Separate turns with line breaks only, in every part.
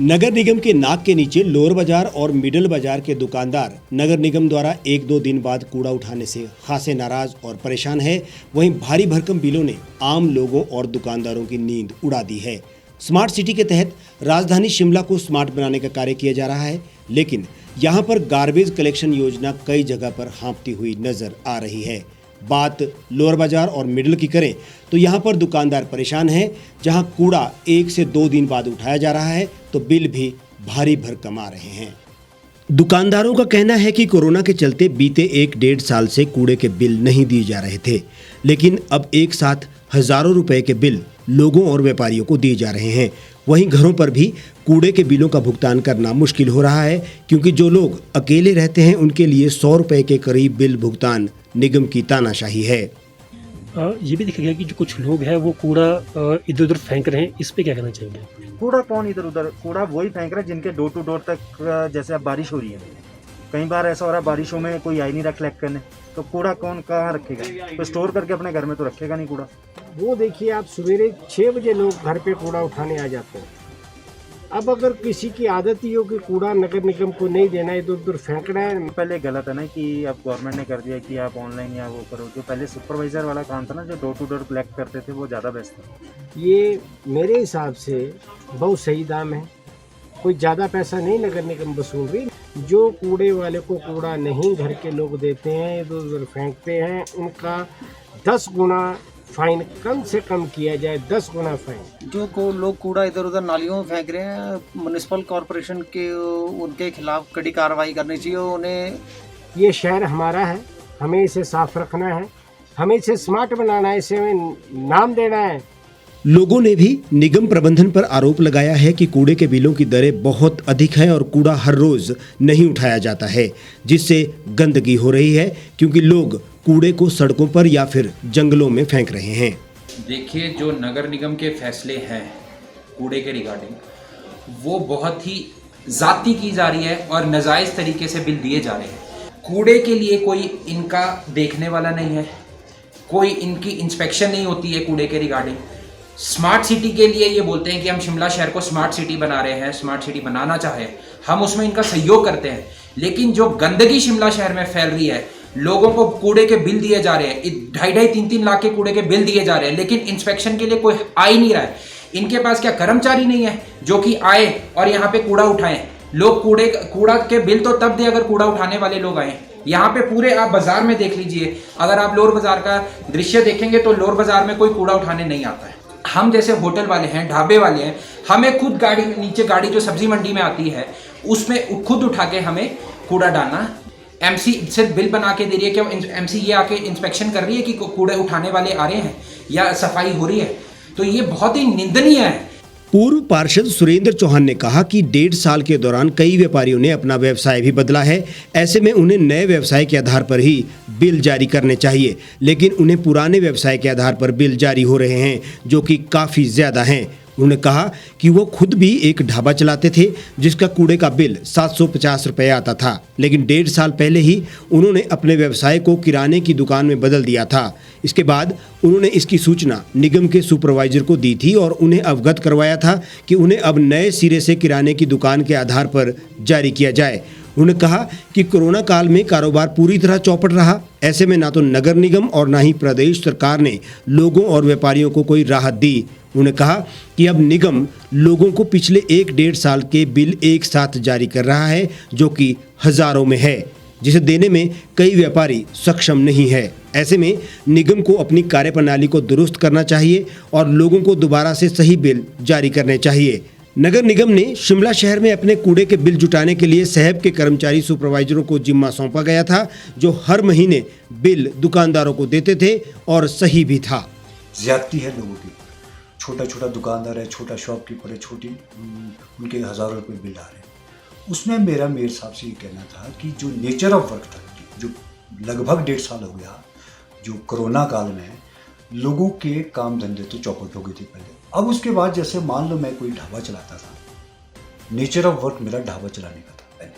नगर निगम के नाक के नीचे लोअर बाजार और मिडल बाजार के दुकानदार नगर निगम द्वारा 1-2 दिन बाद कूड़ा उठाने से खासे नाराज और परेशान है। वहीं भारी भरकम बिलों ने आम लोगों और दुकानदारों की नींद उड़ा दी है। स्मार्ट सिटी के तहत राजधानी शिमला को स्मार्ट बनाने का कार्य किया जा रहा है, लेकिन यहाँ पर गार्बेज कलेक्शन योजना कई जगह पर हाँफती हुई नजर आ रही है। बात लोअर बाजार और मिडल की करें तो यहाँ पर दुकानदार परेशान हैं। जहाँ कूड़ा 1 से 2 दिन बाद उठाया जा रहा है तो बिल भी भारी भरकम आ रहे हैं। दुकानदारों का कहना है कि कोरोना के चलते बीते 1-1.5 साल से कूड़े के बिल नहीं दिए जा रहे थे, लेकिन अब एक साथ हजारों रुपए के बिल लोगों और व्यापारियों को दिए जा रहे हैं। वहीं घरों पर भी कूड़े के बिलों का भुगतान करना मुश्किल हो रहा है, क्योंकि जो लोग अकेले रहते हैं उनके लिए 100 रुपए के करीब बिल भुगतान निगम की तानाशाही है।
ये भी देखा गया कि जो कुछ लोग हैं वो कूड़ा इधर उधर फेंक रहे हैं, इस पे क्या कहना चाहिए?
कूड़ा कौन इधर उधर, कूड़ा वही फेंक रहा है जिनके डोर टू डोर तक। जैसे अब बारिश हो रही है, कई बार ऐसा हो रहा है बारिशों में कोई आई नहीं रहा कलेक्ट करने, तो कूड़ा कौन कहाँ रखेगा? तो स्टोर करके अपने घर में तो रखेगा नहीं कूड़ा।
वो देखिए आप सवेरे 6 बजे लोग घर पे कूड़ा उठाने आ जाते हैं। अब अगर किसी की आदत ही हो कि कूड़ा नगर निगम को नहीं देना, इधर उधर फेंकना है।
पहले गलत है ना कि अब गवर्नमेंट ने कर दिया कि आप ऑनलाइन या वो करो। जो पहले सुपरवाइजर वाला काम था ना, जो डोर टू डोर कलेक्ट करते थे, वो ज़्यादा बेस्ट था।
ये मेरे हिसाब से बहुत सही दाम है, कोई ज़्यादा पैसा नहीं नगर निगम वसूल रही। जो कूड़े वाले को कूड़ा नहीं घर के लोग देते हैं, इधर उधर फेंकते हैं, उनका 10 गुना फाइन कम से कम किया जाए, 10 गुना फाइन।
जो लोग कूड़ा इधर उधर नालियों में फेंक रहे हैं, म्युनिसिपल कॉरपोरेशन के उनके खिलाफ कड़ी कार्रवाई करनी चाहिए उन्हें।
ये शहर हमारा है, हमें इसे साफ रखना है, हमें इसे स्मार्ट बनाना है, इसे हमें नाम देना है।
लोगों ने भी निगम प्रबंधन पर आरोप लगाया है कि कूड़े के बिलों की दरें बहुत अधिक हैं और कूड़ा हर रोज नहीं उठाया जाता है, जिससे गंदगी हो रही है, क्योंकि लोग कूड़े को सड़कों पर या फिर जंगलों में फेंक रहे हैं।
देखिए, जो नगर निगम के फैसले हैं कूड़े के रिगार्डिंग, वो बहुत ही जाती की जा रही है और नाजायज़ तरीके से बिल दिए जा रहे हैं। कूड़े के लिए कोई इनका देखने वाला नहीं है, कोई इनकी इंस्पेक्शन नहीं होती है कूड़े के रिगार्डिंग। स्मार्ट सिटी के लिए ये बोलते हैं कि हम शिमला शहर को स्मार्ट सिटी बना रहे हैं, स्मार्ट सिटी बनाना चाहे, हम उसमें इनका सहयोग करते हैं। लेकिन जो गंदगी शिमला शहर में फैल रही है, लोगों को कूड़े के बिल दिए जा रहे हैं, 2.5-3 लाख के कूड़े के बिल दिए जा रहे हैं, लेकिन इंस्पेक्शन के लिए कोई आ ही नहीं रहा है। इनके पास क्या कर्मचारी नहीं है जो कि आए और यहाँ पे कूड़ा उठाएं? लोग कूड़ा के बिल तो तब दे अगर कूड़ा उठाने वाले लोग आए। यहाँ पे पूरे आप बाजार में देख लीजिए, अगर आप लोअर बाजार का दृश्य देखेंगे तो लोअर बाजार में कोई कूड़ा उठाने नहीं आता है। हम जैसे होटल वाले हैं, ढाबे वाले हैं, हमें खुद गाड़ी नीचे गाड़ी जो सब्जी मंडी में आती है उसमें खुद उठा के हमें कूड़ा डालना। एमसी सिर्फ बिल बना के दे रही है कि एमसी ये आके इंस्पेक्शन कर रही है कि कूड़े उठाने वाले आ रहे हैं या सफाई हो रही है, तो ये बहुत ही निंदनीय है।
पूर्व पार्षद सुरेंद्र चौहान ने कहा कि 1.5 साल के दौरान कई व्यापारियों ने अपना व्यवसाय भी बदला है। ऐसे में उन्हें नए व्यवसाय के आधार पर ही बिल जारी करने चाहिए, लेकिन उन्हें पुराने व्यवसाय के आधार पर बिल जारी हो रहे हैं, जो कि काफ़ी ज़्यादा हैं। उन्होंने कहा कि वो खुद भी एक ढाबा चलाते थे जिसका कूड़े का बिल 750 रुपये आता था, लेकिन 1.5 साल पहले ही उन्होंने अपने व्यवसाय को किराने की दुकान में बदल दिया था। इसके बाद उन्होंने इसकी सूचना निगम के सुपरवाइजर को दी थी और उन्हें अवगत करवाया था कि उन्हें अब नए सिरे से किराने की दुकान के आधार पर जारी किया जाए। उन्होंने कहा कि कोरोना काल में कारोबार पूरी तरह चौपट रहा। ऐसे में ना तो नगर निगम और ना ही प्रदेश सरकार ने लोगों और व्यापारियों को कोई राहत दी। उन्होंने कहा कि अब निगम लोगों को पिछले 1-1.5 साल के बिल एक साथ जारी कर रहा है, जो कि हजारों में है, जिसे देने में कई व्यापारी सक्षम नहीं है। ऐसे में निगम को अपनी कार्यप्रणाली को दुरुस्त करना चाहिए और लोगों को दोबारा से सही बिल जारी करने चाहिए। नगर निगम ने शिमला शहर में अपने कूड़े के बिल जुटाने के लिए सहब के कर्मचारी सुपरवाइजरों को जिम्मा सौंपा गया था, जो हर महीने बिल दुकानदारों को देते थे और सही भी था।
ज्यादती है लोगों की, छोटा छोटा दुकानदार है, छोटा शॉपकीपर है, छोटी उनके हज़ारों रुपये बिल आ रहे हैं। उसमें मेरे साहब से ये कहना था कि जो नेचर ऑफ वर्क था, जो लगभग 1.5 साल हो गया, जो कोरोना काल में लोगों के काम धंधे तो चौपट हो गए थे पहले। अब उसके बाद जैसे मान लो मैं कोई ढाबा चलाता था, नेचर ऑफ वर्क मेरा ढाबा चलाने का था पहले।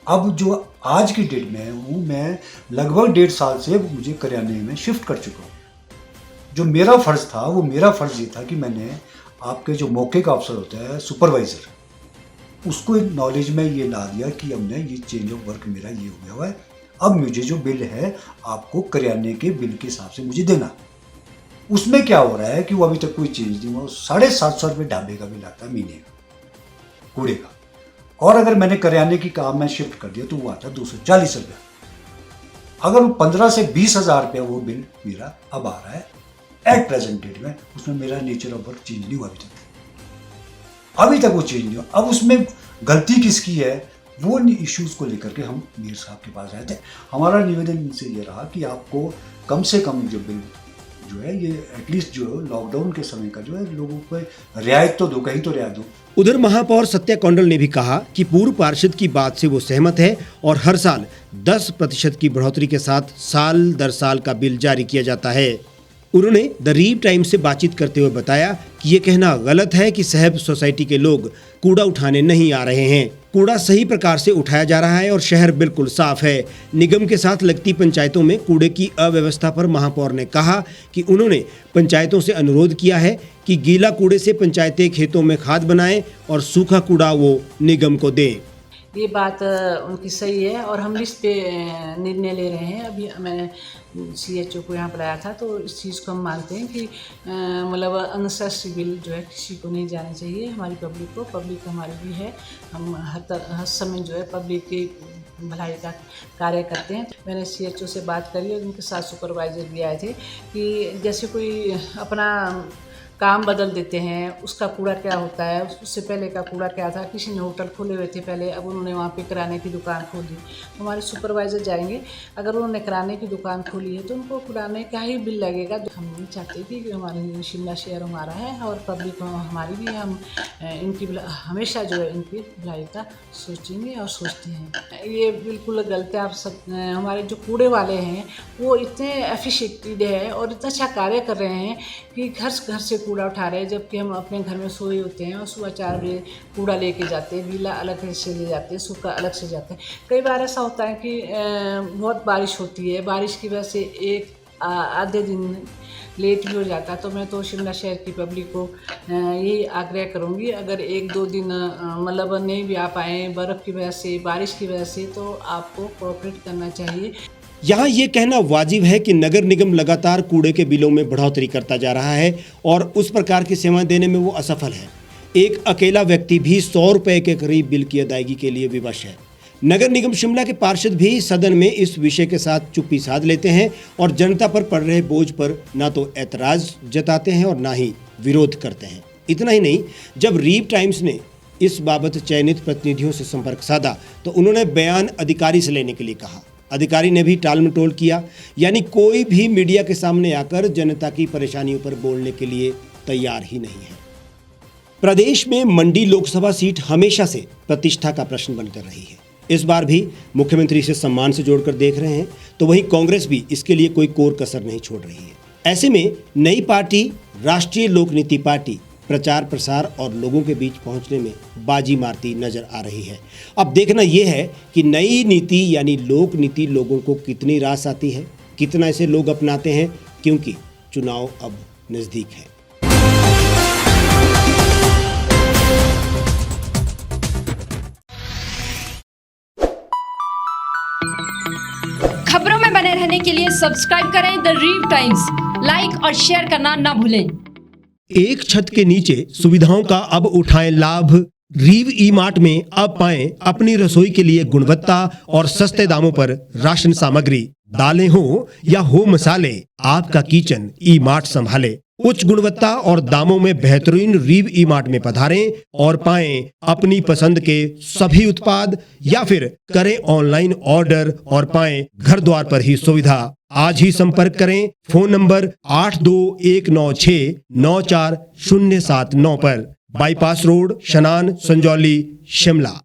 अब जो आज की डेट में हूँ, मैं लगभग 1.5 साल से मुझे करियाने में शिफ्ट कर चुका हूँ। जो मेरा फ़र्ज़ था वो मेरा फ़र्ज़ ये था कि मैंने आपके जो मौके का अफसर होता है सुपरवाइज़र, उसको नॉलेज में ये ला दिया कि हमने ये चेंज ऑफ वर्क मेरा ये हो गया हुआ है, अब मुझे जो बिल है आपको करियाने के बिल के हिसाब से मुझे देना। उसमें क्या हो रहा है कि वो अभी तक कोई चेंज नहीं हुआ। 750 रुपये ढाबे का बिल आता है महीने का कूड़े का, और अगर मैंने करियाने की काम में शिफ्ट कर दिया तो वो आता है 240 रुपये। अगर वो 15 से 20 हज़ार रुपया वो बिल मेरा अब आ रहा है एट प्रेजेंट डेट में, उसमें मेरा नेचर ऑफ वर्क चेंज नहीं हुआ अभी तक वो चेंज नहीं हुआ। अब उसमें गलती किसकी है, वो इश्यूज़ को लेकर के हम मीर साहब के पास आए थे। हमारा निवेदन इनसे ये रहा कि आपको कम से कम जो बिल जो है ये एटलीस्ट जो लॉकडाउन के समय का जो है लोगों को रियायत तो दो, कहीं तो रियायत दो।
उधर महापौर सत्या कौंडल ने भी कहा कि पूर्व पार्षद की बात से वो सहमत है और हर साल 10% की बढ़ोतरी के साथ साल दर साल का बिल जारी किया जाता है। उन्होंने द रीव टाइम्स से बातचीत करते हुए बताया कि ये कहना गलत है कि सहब सोसाइटी के लोग कूड़ा उठाने नहीं आ रहे हैं। कूड़ा सही प्रकार से उठाया जा रहा है और शहर बिल्कुल साफ है। निगम के साथ लगती पंचायतों में कूड़े की अव्यवस्था पर महापौर ने कहा कि उन्होंने पंचायतों से अनुरोध किया है कि गीला कूड़े से पंचायतें खेतों में खाद बनाएं और सूखा कूड़ा वो निगम को दें।
ये बात उनकी सही है और हम भी इस पे निर्णय ले रहे हैं। अभी मैंने CHO को यहाँ बुलाया था तो इस चीज़ को हम मानते हैं कि मतलब अननेसेसरी बिल जो है किसी को नहीं जाना चाहिए। हमारी पब्लिक हमारी भी है, हम हर समय जो है पब्लिक की भलाई का कार्य करते हैं। मैंने CHO से बात करी और उनके साथ सुपरवाइज़र भी आए थे कि जैसे कोई अपना काम बदल देते हैं, उसका कूड़ा क्या होता है, उससे पहले का कूड़ा क्या था। किसी ने होटल खोले हुए थे पहले, अब उन्होंने वहाँ पे किराने की दुकान खोल दी। हमारे सुपरवाइज़र जाएंगे, अगर उन्होंने किराने की दुकान खोली है तो उनको किराने का ही बिल लगेगा। हम नहीं चाहते कि हमारे शिमला शहर हमारा है और पब्लिक हमारी भी है। हम इनकी हमेशा जो है इनकी भलाई का सोचेंगे और सोचते हैं। ये बिल्कुल गलत है। आप सब हमारे जो कूड़े वाले हैं वो इतने एफिशिएंटेड है और इतना अच्छा कार्य कर रहे हैं कि घर से कूड़ा उठा रहे हैं, जबकि हम अपने घर में सोए होते हैं और सुबह 4 बजे कूड़ा लेके जाते हैं। गीला अलग से ले जाते हैं, सूखा अलग से जाते हैं। कई बार ऐसा होता है कि बहुत बारिश होती है, बारिश की वजह से एक आधे दिन लेट भी हो जाता है। तो मैं तो शिमला शहर की पब्लिक को यही आग्रह करूँगी, अगर 1-2 दिन मतलब नहीं भी आ पाए बर्फ़ की वजह से, बारिश की वजह से, तो आपको कोऑपरेट करना चाहिए।
यहाँ ये कहना वाजिब है कि नगर निगम लगातार कूड़े के बिलों में बढ़ोतरी करता जा रहा है और उस प्रकार की सेवाएं देने में वो असफल है। एक अकेला व्यक्ति भी 100 रुपये के करीब बिल की अदायगी के लिए विवश है। नगर निगम शिमला के पार्षद भी सदन में इस विषय के साथ चुप्पी साध लेते हैं और जनता पर पड़ रहे बोझ पर ना तो ऐतराज जताते हैं और ना ही विरोध करते हैं। इतना ही नहीं, जब रीव टाइम्स ने इस बाबत चयनित प्रतिनिधियों से संपर्क साधा तो उन्होंने बयान अधिकारी से लेने के लिए कहा। अधिकारी ने भी टाल मटोल किया, यानी कोई भी मीडिया के सामने आकर जनता की परेशानियों पर बोलने के लिए तैयार ही नहीं है। प्रदेश में मंडी लोकसभा सीट हमेशा से प्रतिष्ठा का प्रश्न बनकर रही है। इस बार भी मुख्यमंत्री से सम्मान से जोड़कर देख रहे हैं, तो वहीं कांग्रेस भी इसके लिए कोई कोर कसर नहीं छोड़ रही है। ऐसे में नई पार्टी राष्ट्रीय लोक नीति पार्टी प्रचार प्रसार और लोगों के बीच पहुंचने में बाजी मारती नजर आ रही है। अब देखना यह है कि नई नीति यानी लोक नीति लोगों को कितनी रास आती है, कितना इसे लोग अपनाते हैं, क्योंकि चुनाव अब नजदीक है।
खबरों में बने रहने के लिए सब्सक्राइब करें द रीव टाइम्स, लाइक और शेयर करना ना भूलें।
एक छत के नीचे सुविधाओं का अब उठाएं लाभ। रीव ई मार्ट में अब पाएं अपनी रसोई के लिए गुणवत्ता और सस्ते दामों पर राशन सामग्री। दालें हो या हो मसाले, आपका किचन ई मार्ट संभाले। उच्च गुणवत्ता और दामों में बेहतरीन रीव ई मार्ट में पधारें और पाएं अपनी पसंद के सभी उत्पाद, या फिर करें ऑनलाइन ऑर्डर और पाएं घर द्वार पर ही सुविधा। आज ही संपर्क करें फोन नंबर 8219694079 पर, बाईपास रोड, शनान, संजौली, शिमला।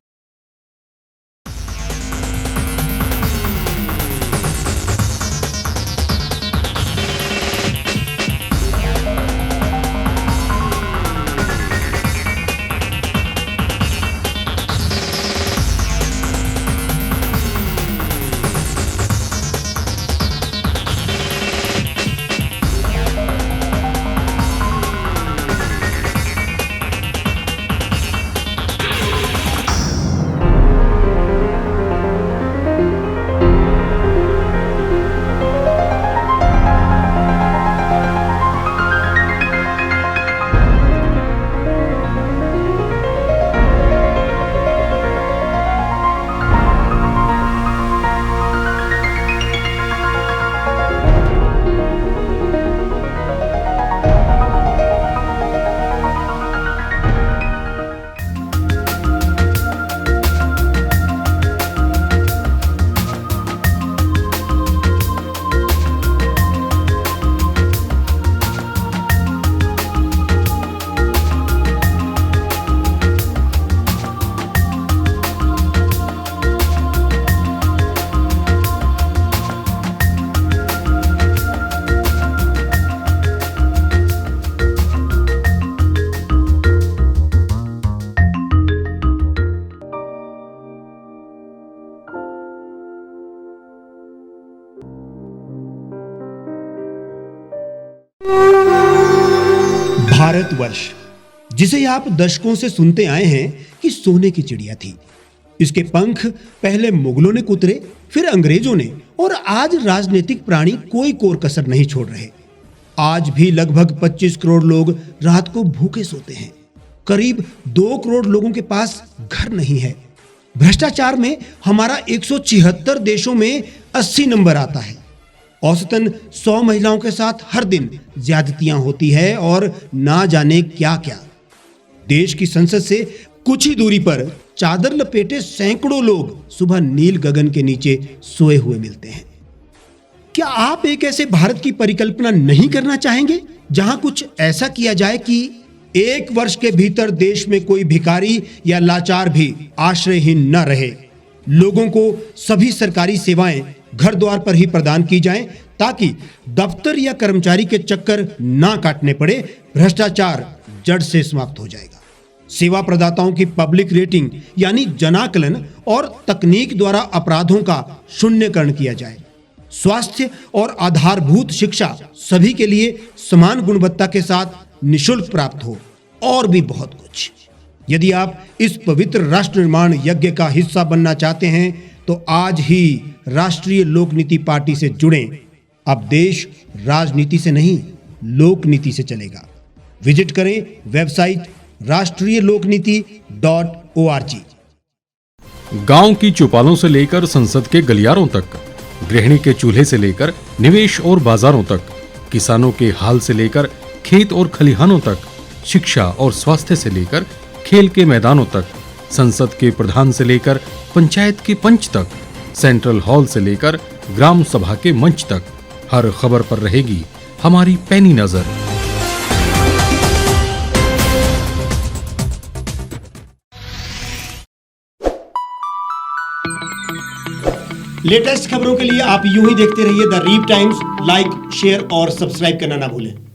भारतवर्ष, जिसे आप दशकों से सुनते आए हैं कि सोने की चिड़िया थी। इसके पंख पहले मुगलों ने कुतरे, फिर अंग्रेजों ने, और आज राजनीतिक प्राणी कोई कोर कसर नहीं छोड़ रहे। आज भी लगभग 25 करोड़ लोग रात को भूखे सोते हैं। करीब 2 करोड़ लोगों के पास घर नहीं है। भ्रष्टाचार में हमारा 176 देशों में 80 नंबर आता है। औसतन 100 महिलाओं के साथ हर दिन ज्यादतियां होती है और ना जाने क्या क्या। देश की संसद से कुछ ही दूरी पर चादर लपेटे सैकड़ों लोग सुबह नील गगन के नीचे सोए हुए मिलते हैं। क्या आप एक ऐसे भारत की परिकल्पना नहीं करना चाहेंगे जहां कुछ ऐसा किया जाए कि 1 वर्ष के भीतर देश में कोई भिखारी या लाचार भी आश्रयहीन न रहे? लोगों को सभी सरकारी सेवाएं घर द्वार पर ही प्रदान की जाएं ताकि दफ्तर या कर्मचारी के चक्कर ना काटने पड़े। भ्रष्टाचार जड़ से समाप्त हो जाएगा। सेवा प्रदाताओं की पब्लिक रेटिंग यानी जनाकलन और तकनीक द्वारा अपराधों का शून्यकरण किया जाए। स्वास्थ्य और आधारभूत शिक्षा सभी के लिए समान गुणवत्ता के साथ निशुल्क प्राप्त हो, और भी बहुत कुछ। यदि आप इस पवित्र राष्ट्र निर्माण यज्ञ का हिस्सा बनना चाहते हैं तो आज ही राष्ट्रीय लोक नीति पार्टी से जुड़ें। अब देश राजनीति से नहीं, लोक नीति से चलेगा। विजिट करें वेबसाइट rashtriyalokniti.org।
गांव की चौपालों से लेकर संसद के गलियारों तक, गृहिणी के चूल्हे से लेकर निवेश और बाजारों तक, किसानों के हाल से लेकर खेत और खलिहानों तक, शिक्षा और स्वास्थ्य से लेकर खेल के मैदानों तक, संसद के प्रधान से लेकर पंचायत के पंच तक, सेंट्रल हॉल से लेकर ग्राम सभा के मंच तक, हर खबर पर रहेगी हमारी पैनी नजर।
लेटेस्ट खबरों के लिए आप यूं ही देखते रहिए the Reap Times. Like, share और सब्सक्राइब करना ना भूलें।